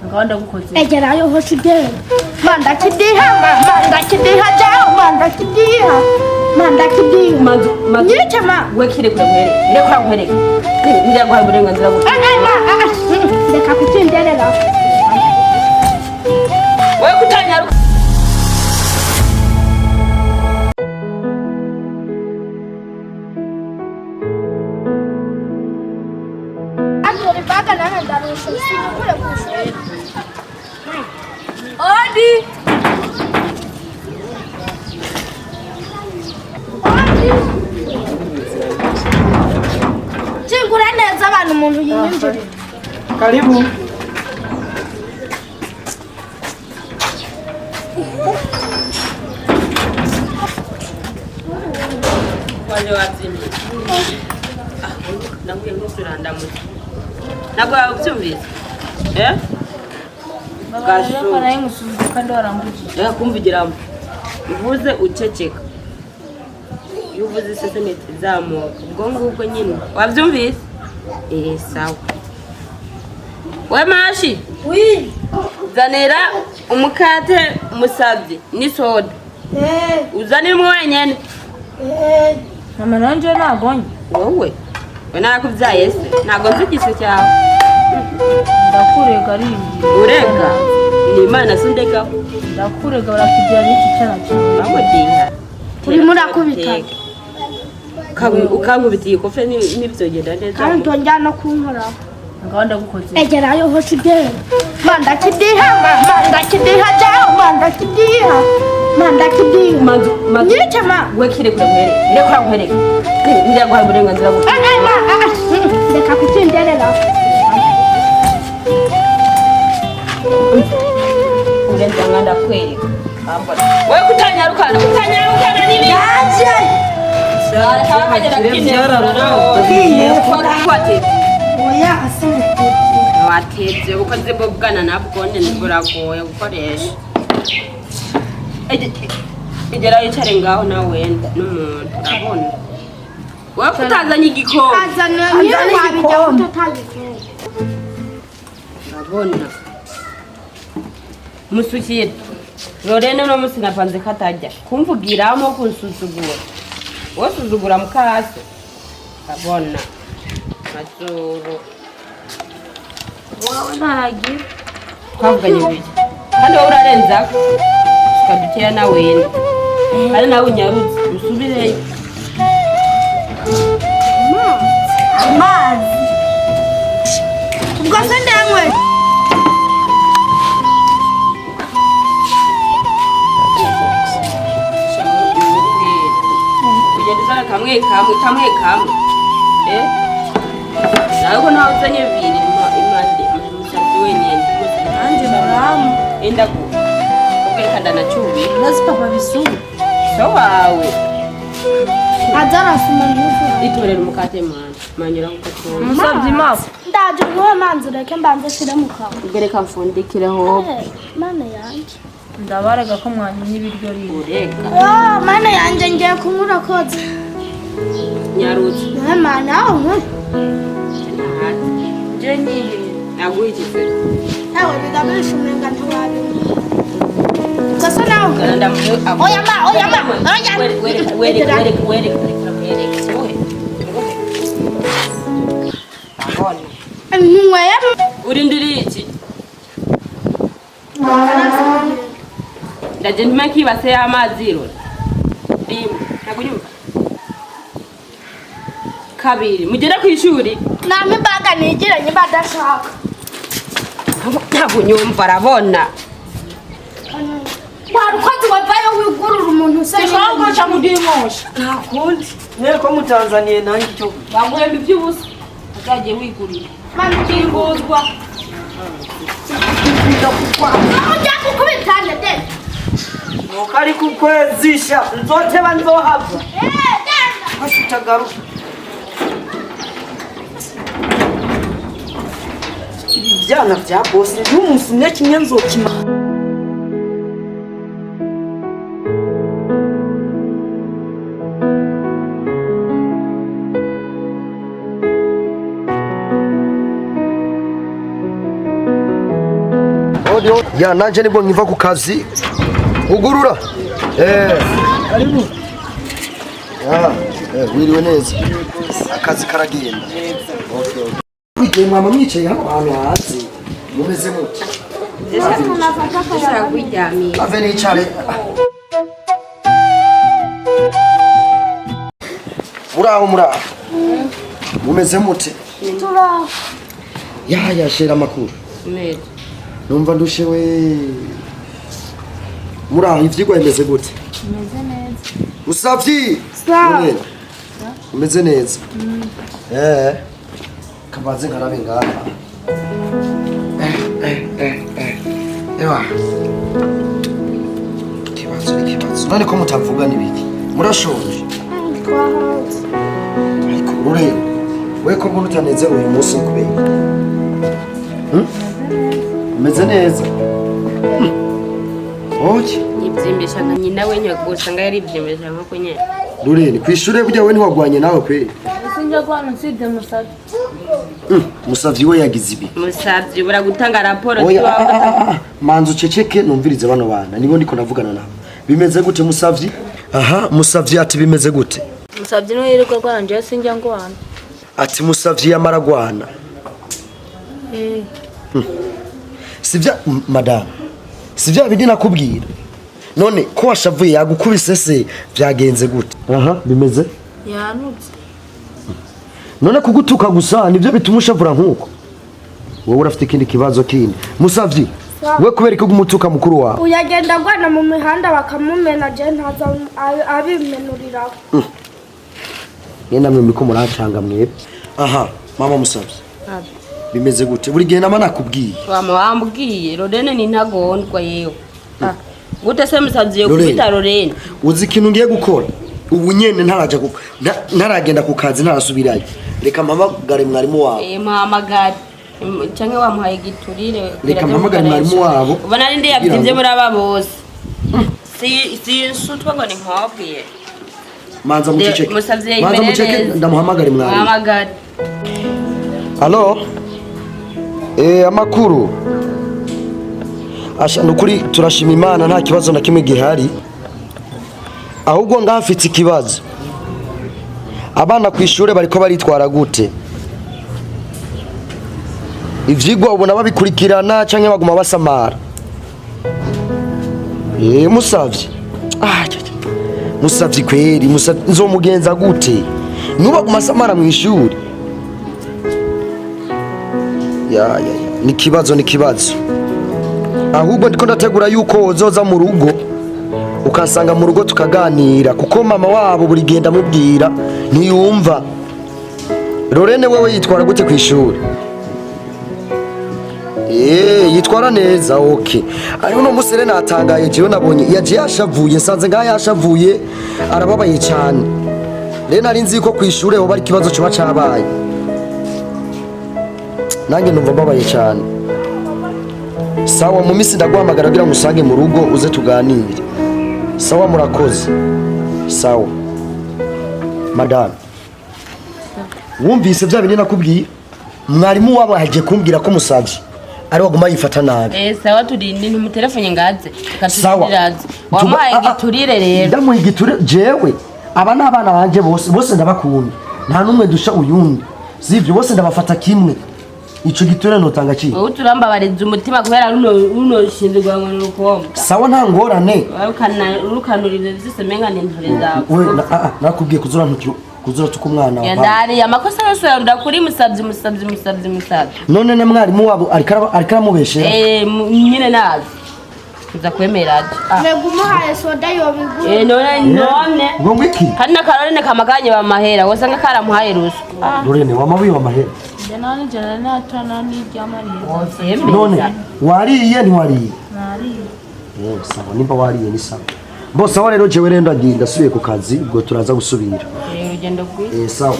ngawanda gukoze egerayo hoshide manda kidiha manda kidiha jao manda kidiha manzu nyike ma wekire kure rekora guhereka ngira guha uburenganzira bwo ndeka kutinderera we kutanyaruka Odi! Chingura neza abantu umuntu yinjira. Karibu. Wale wazimbi. Nakuye ngusiranda mu. Nabwo ubyumvise. Gasho karaye musubiza kandi warambuje. Kumvigiramo. Uvuze uceceka. Yuvuze iseseme zamuka. Ubwo ngubwo nyine. Wabyumvise? Sawa. We mashi. Oui. Zanira umukate musabye ni soda. Uzanira mwenyene. Mama nanje nagonye. Wowe. We nakubyaye se. Nago nzigise cyawe. Ndakurega ari. Urega. Ni Imana sundeka. Ndakurega barakijya n'iki cyana cyane. Bamudinga. Uri murakubita. Ukangubitiye kofe n'ibyogenda neza. Kandi tonjana kunkora. Ngawanda gukoze. Egerayo hoshide. Manda kidiha jao manda kidiha. Manzu nyike ma wekire kure rekora guhereka ngira guha uburenganzira bwo ndeka kutinderera urenza nganda kwereka ambona we kutanyarukana nibi yaje akagera kinera oya asene wateze ukoze bobwana nabwo nne buragoye gukoresha Igera yicare ngaho nawe wenda n'umuntu urabona wakutazanye igikombe azana niyo wabijya utatagikora urabona musukire Lorene no musi napanze katajya kumvugiramo kunsuzugura wasuzugura Mukase urabona mazuru wowe ntaragira twavuganye biki kandi wowe urarenza kadutera nawe wenda kandi nawe unyarutse usubireyo amazi ubwo se ndanywe ugenda uzana kamwe nawe ko ntawe uzanye bibiri impande umusatsi wenyine nanjye muramu enda ku ubwekanda na cyubi nazi papa bisubu so wawe azarasuma n'ufu itorera umukate manyura gukatura musabye mafu ndaje nguhe manzi reke mbanze shire mu kawa ugereka mfundikireho mana yanje ndabaraga ko mwanyine ibiryo ureka mana yanje ngiye kunyura koza nyarutse mana aho je nyine naguhikize ewe bidabisha umenga ntiwabi kasa nawe garanda mu oya ma oya were nyweye urindiri iki ndaje ntume kibase y'amazi rero rimwe nakunyumva kabiri mugera ku ishuri namwe baga nigiranye badashaka ntakunyumva arabona warukoze wavayo wigurura umuntu se cyangwa cyangwa udimosha Nakundi. Niko mutanzaniye nanjye cyo. baguhemba iby'ubusa azagiye wigurira mani kinguzwa ujya kukubitana de Nuko ari kukwezisha nzoteba nzohava. Ashitagaruka. Ibyana bya boss n'umunsi umwe kimwe nzokima. Ya nanje nibwo nkiva ku kazi. Ugurura. Karibu. Wiriwe neza. Akazi karagenda. Okay. Mama mwicaye hano hasi. Mumeze muti. Ave nicare. Muraho. Mumeze muti. Turaho. Ya shera amakuru. Neza. Numva ndushewe. Muraho ivyigwa bimeze gute? Meze neza. Usavyi. Sawa. Umeze neza. Kabaze ngarabe ngaha. Ewa. Kibazo. None ko mutavuga nibiki? Murashonje. Twahaze. Ariko ure. We ko mbona utaneze uyu munsi kubera. Umeze neza. Oki. Ibyimbisha nka nyina we nyagusa nga yari ibyimbisha nko kunye. Rureni kwishure burya we ntiwagwanye nawe kwe. Sinjya gwana nside musavyi. Musavyi we yagize ibi. Musavyi bura gutanga raporo Oya manzu ceceke numvirize bano bana nibo ndiko navugana nabo. Bimeze gute musavyi? Aha musavyi ati bimeze gute? Musavyi no yiruka gwanje sinjya ngwana. Ati musavyi yamaragwana. Sivya madame. Sivya bindi nakubwira. None ko washavuye yagukubise se byagenze gute? Aha bimeze? Yanutse. None kugutuka gusa nivyo bituma ushavura nkuko. Wowe urafite ikindi kibazo kindi. Musavyi we kubereka gumutuka mukuru wawe. Uyagenda gwana mu mihanda bakamumena je ntaza abimenurira. Yenda mwe miko muracanga mwe. Aha mama Musavyi. Bimeze gute? Buri gihe nama nakubwiye. Wambwiye Lorene ni ntagondwa yewe. Gute se Musavyi yo kubita Lorene? Uzi ikintu ngiye gukora. Ubu nyene ntaragenda ku kazi ntarasubirayo. Reka mpamagare mwarimu wawe. Mpamagare. Canke wamuhaye giturire. Reka mpamagare mwarimu wabo. Ubona ndi yabyivye muri aba bose. Si sutwa ngo ni nkobwiye. Manza muceceke. Manza muceceke ndamuhamagare mwarimu. Mpamagare. Allo? Amakuru. Asha nukuri turashima Imana nta kibazo na kimwe gihari. Ahubwo ngafite ikibazo. Abana kwishure bariko baritwara gute? Ivyigwa ubona babikurikirana canke baguma basamara? Musavyi. Musavyi kweri, nzomugenza gute? Nubaguma samara mw'ishuri. Ya. Ni kibazo. Ahubwo ndiko ndategura yuko uzoza mu rugo ukansanga mu rugo tukaganira kuko mama wabo buri genda mubwira ntiyumva. Lorene wewe yitwara gute kwishuri? Yitwara neza okay. Ari uno musere natangaye jewe nabonye yaje yashavuye sanze ngaha yashavuye arababaye cyane. Rena ari nzi ko kwishuri ho bari kibazo cyo bacabaye. Nange numva babaye cyane. Sawa mu misi ndaguhamagara kugira ngusange mu rugo uze tuganire. Sawa murakoze. Sawa. Madame. Wumvise bya bindi nakubwiye? Mwarimu wabo haje kumbwira ko Musavyi ari waguma yifata nabi. Sawa turindi ntumutelefone ngaze. Katuziraze. Wamuhaye giturire rero. Ndamuha giturire jewe. Aba n'abana banje bose ndabakunda. Nta numwe dusha uyundi. Sivyo bose ndabafata kimwe. Ico giturire notanga ki? Wowe turambabariza umutima kubera runo shindirwa ngo nukomba. Sawa nta ngorane. Urukanurire zise menga n'intore zawe. We nakubwiye kuzura tukumwana wa. Yandari amakosa yose yarunda kuri Musavyi. None ne mwarimu wabo arikara mubeshera. Nyine nazi. Kuza kwemeraje. Negumuhaye soda yobigura. None. Ngo ngiki? Kandi nakarone kamaganye bamahera wasanga karamuhaye ruswa. Lorene wamabuye bamahera. Jana natana ni jamari. None wariye ntiwariye? Nariye. Sawa nimba wariye ni sawa. Bo sawa rero jewe rero ndagenda subiye ku kazi ubwo turaza gusubira. Urugendo kwiza. Sawa.